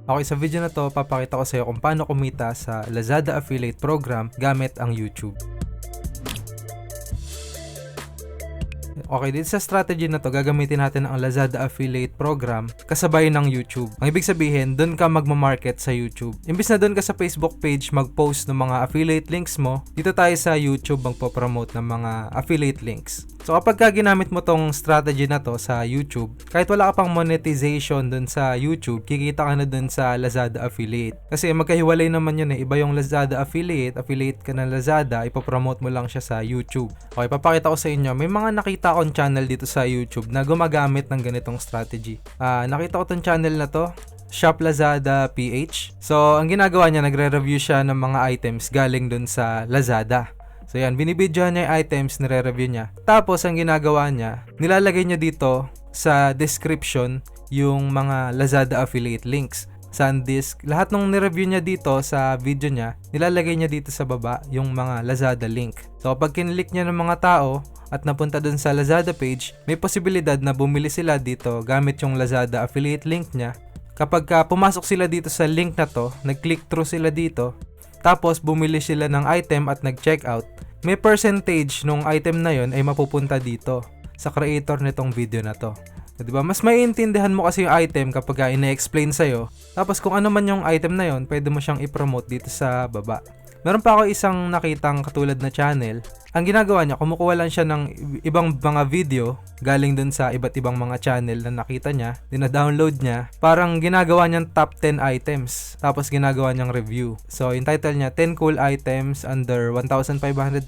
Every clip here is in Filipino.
Okay, sa video na to, papakita ko sa iyo kung paano kumita sa Lazada Affiliate Program gamit ang YouTube. Okay, dito sa strategy na to, gagamitin natin ang Lazada Affiliate Program kasabay ng YouTube. Ang ibig sabihin, doon ka magmamarket sa YouTube. Imbis na doon ka sa Facebook page mag-post ng mga affiliate links mo, dito tayo sa YouTube magpo-promote ng mga affiliate links. So kapag ginamit mo tong strategy na to sa YouTube, kahit wala ka pang monetization dun sa YouTube, kikita ka na dun sa Lazada Affiliate. Kasi magkahiwalay naman yun eh. Iba yung Lazada Affiliate ka ng Lazada, ipopromote mo lang siya sa YouTube. Okay, papakita ko sa inyo. May mga nakita akong channel dito sa YouTube na gumagamit ng ganitong strategy. Nakita ko tong channel na to, Shop Lazada PH. So ang ginagawa niya, nagre-review siya ng mga items galing dun sa Lazada. So yan, binibidyohan niya yung items, nire-review niya. Tapos ang ginagawa niya, nilalagay niya dito sa description yung mga Lazada affiliate links. SanDisk, lahat ng nireview niya dito sa video niya, nilalagay niya dito sa baba yung mga Lazada link. So kapag kinlik niya ng mga tao at napunta dun sa Lazada page, may posibilidad na bumili sila dito gamit yung Lazada affiliate link niya. Kapag pumasok sila dito sa link na to, nag-click through sila dito, tapos bumili sila ng item at nag-checkout, may percentage nung item na yon ay mapupunta dito sa creator nitong video na to. Diba? Mas maiintindihan mo kasi yung item kapag ina-explain sa'yo. Tapos kung ano man yung item na yon, pwede mo siyang i-promote dito sa baba. Meron pa ako isang nakitang katulad na channel. Ang ginagawa niya, kumukuha lang siya ng ibang mga video galing dun sa iba't ibang mga channel na nakita niya, dina-download niya. Parang ginagawa niyang top 10 items, tapos ginagawa niyang review. So, yung title niya, 10 cool items under 1,500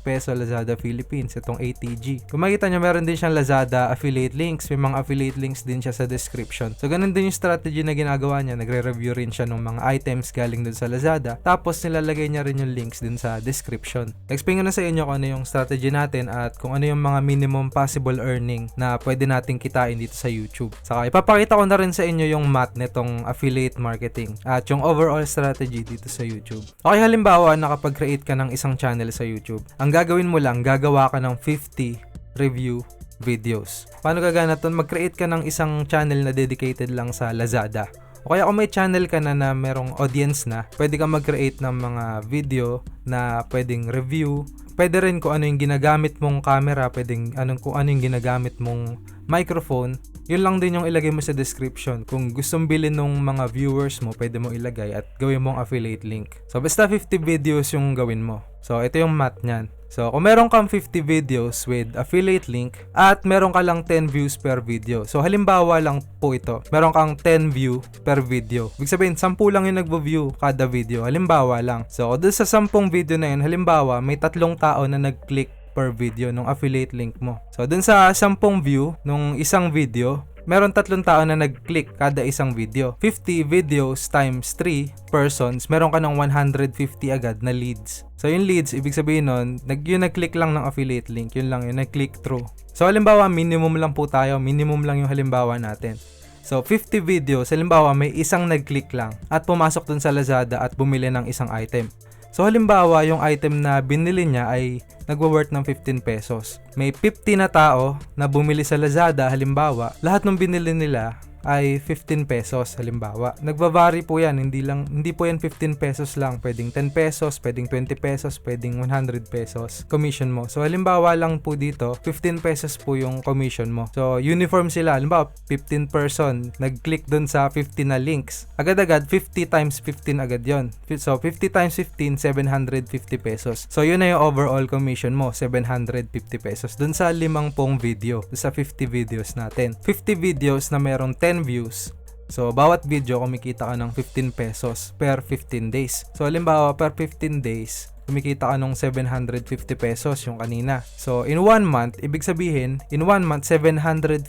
peso Lazada Philippines. Itong ATG. Kung makita niyo, meron din siyang Lazada affiliate links. May mga affiliate links din siya sa description. So, ganun din yung strategy na ginagawa niya. Nagre-review rin siya ng mga items galing dun sa Lazada. Tapos, nilalagay niya rin yung links din sa description. Explain ko na sa inyo kung ano yung strategy natin at kung ano yung mga minimum possible earning na pwede nating kitain dito sa YouTube. Saka ipapakita ko na rin sa inyo yung math nitong affiliate marketing at yung overall strategy dito sa YouTube. Okay, halimbawa nakapag-create ka ng isang channel sa YouTube. Ang gagawin mo lang, gagawa ka ng 50 review videos. Paano gagana to? Mag-create ka ng isang channel na dedicated lang sa Lazada. O kaya kung may channel ka na merong audience na, pwede ka mag-create ng mga video na pwedeng review. Pwede rin kung ano yung ginagamit mong camera, pwedeng kung ano yung ginagamit mong microphone. Yun lang din yung ilagay mo sa description. Kung gustong bilhin ng mga viewers mo, pwede mo ilagay at gawin mong affiliate link. So basta 50 videos yung gawin mo. So ito yung math niyan. So kung meron kang 50 videos with affiliate link at meron ka lang 10 views per video. So halimbawa lang po ito. Meron kang 10 view per video. Ibig sabihin 10 lang yung nagvo-view kada video. Halimbawa lang. So doon sa 10 video na yun, halimbawa may 3 tao na nag-click per video nung affiliate link mo. So dun sa 10 view nung isang video, meron 3 tao na nag-click kada isang video. 50 videos times 3 persons, meron ka ng 150 agad na leads. So yung leads, ibig sabihin nun, yung nag-click lang ng affiliate link, yun lang yung nag-click through. So halimbawa, minimum lang po tayo, minimum lang yung halimbawa natin. So 50 videos, halimbawa may isang nag-click lang at pumasok dun sa Lazada at bumili ng isang item. So halimbawa, yung item na binili niya ay nagwo-worth ng 15 pesos. May 50 na tao na bumili sa Lazada, halimbawa, lahat ng binili nila ay 15 pesos halimbawa. Nagba-vary po yan, hindi po yan 15 pesos lang. Pwedeng 10 pesos, pwedeng 20 pesos, pwedeng 100 pesos commission mo. So halimbawa lang po dito, 15 pesos po yung commission mo. So uniform sila. Halimbawa, 15 person nag-click dun sa 50 na links. Agad-agad 50 times 15 agad yon. So 50 times 15, 750 pesos. So yun na yung overall commission mo, 750 pesos. Dun sa 5 video, dun sa 50 videos natin. 50 videos na merong 10 views. So, bawat video kumikita ka ng 15 pesos per 15 days. So, halimbawa, per 15 days, kumikita ka ng 750 pesos yung kanina. So, in 1 month, ibig sabihin, in 1 month, 750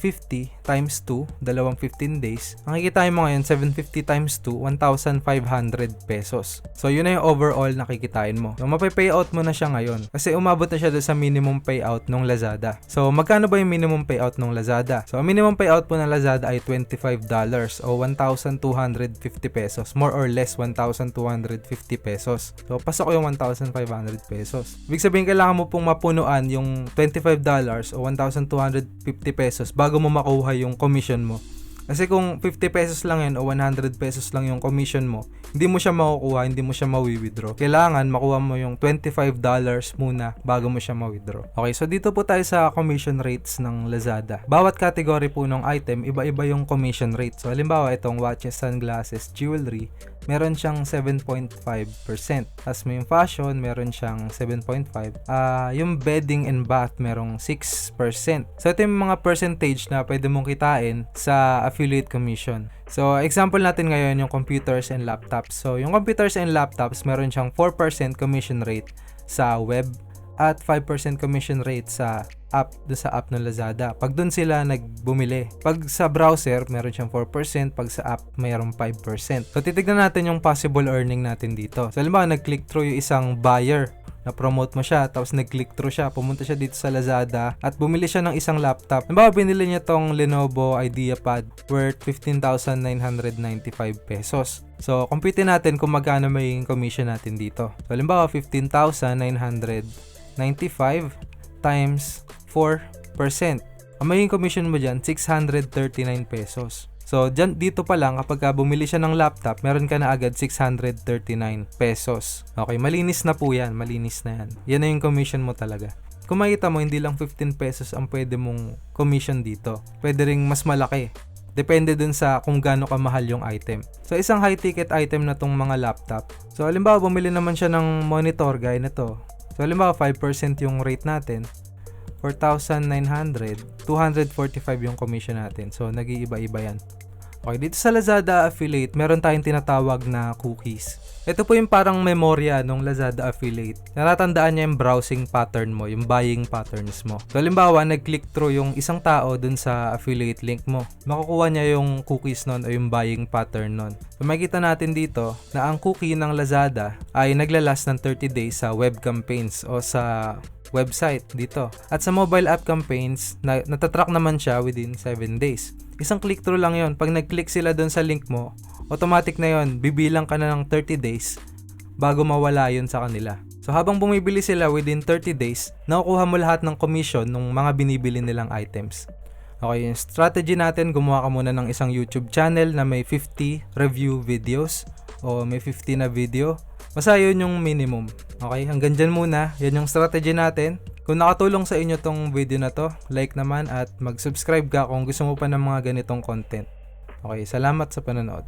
times 2, dalawang 15 days. Ang kikitain mo ngayon, 750 times 2, 1,500 pesos. So, yun na yung overall na kikitain mo. So, mapapayout mo na siya ngayon. Kasi umabot na siya doon sa minimum payout ng Lazada. So, magkano ba yung minimum payout ng Lazada? So, ang minimum payout po ng Lazada ay $25 o 1,250 pesos. More or less, 1,250 pesos. So, pasok ko yung 1,500 pesos. Ibig sabihin, kailangan mo pong mapunuan yung $25 o 1,250 pesos bago mo makuha yung commission mo Kasi kung 50 pesos lang yan o 100 pesos lang yung commission mo, hindi mo siya makukuha, hindi mo siya mawi-withdraw. Kailangan makuha mo yung $25 muna bago mo siya ma-withdraw. Okay, so dito po tayo sa commission rates ng Lazada. Bawat category po ng item, iba-iba yung commission rate. So halimbawa, itong watches, sunglasses, jewelry, meron siyang 7.5%. Tapos may yung fashion, meron siyang 7.5%. Yung bedding and bath, merong 6%. So ito yung mga percentage na pwede mong kitain sa affiliate commission. So example natin ngayon yung computers and laptops. So yung computers and laptops, meron siyang 4% commission rate sa web at 5% commission rate sa app, sa app ng Lazada. Pag dun sila nagbumili. Pag sa browser, meron siyang 4%. Pag sa app, mayroong 5%. So, titignan natin yung possible earning natin dito. So, halimbawa, nag-click through yung isang buyer. Na-promote mo siya, tapos nag-click through siya. Pumunta siya dito sa Lazada at bumili siya ng isang laptop. Halimbawa, binili niya tong Lenovo IdeaPad worth 15,995 pesos. So, compute natin kung magkano may commission natin dito. So, halimbawa, 15,995 times 4%. Ang magiging commission mo dyan, 639 pesos. So, dito pa lang, kapag bumili siya ng laptop, meron ka na agad 639 pesos. Okay, malinis na po yan. Malinis na yan. Yan na yung commission mo talaga. Kung makita mo, hindi lang 15 pesos ang pwede mong commission dito. Pwede ring mas malaki. Depende dun sa kung gaano kamahal yung item. So, isang high-ticket item na tong mga laptop. So, halimbawa, bumili naman siya ng monitor, gaya na to. So, halimbawa, 5% yung rate natin. 4,900, 245 yung commission natin. So, nag-iiba-iba yan. Okay, dito sa Lazada Affiliate, meron tayong tinatawag na cookies. Ito po yung parang memorya ng Lazada Affiliate. Natatandaan niya yung browsing pattern mo, yung buying patterns mo. So, halimbawa, nag-click through yung isang tao dun sa affiliate link mo. Makukuha niya yung cookies nun o yung buying pattern nun. So, makikita natin dito na ang cookie ng Lazada ay naglalast ng 30 days sa web campaigns o sa website dito. At sa mobile app campaigns, natatrack naman siya within 7 days. Isang click-through lang yon. Pag nag-click sila doon sa link mo, automatic na yon. Bibilang ka na ng 30 days bago mawala yun sa kanila. So habang bumibili sila within 30 days, nakukuha mo lahat ng commission ng mga binibili nilang items. Okay, yung strategy natin, gumawa ka muna ng isang YouTube channel na may 50 review videos o may 50 na video. Basta yun yung minimum. Okay, hanggang dyan muna. Yan yung strategy natin. Kung nakatulong sa inyo tong video na to, like naman at mag-subscribe ka kung gusto mo pa ng mga ganitong content. Okay, salamat sa panonood.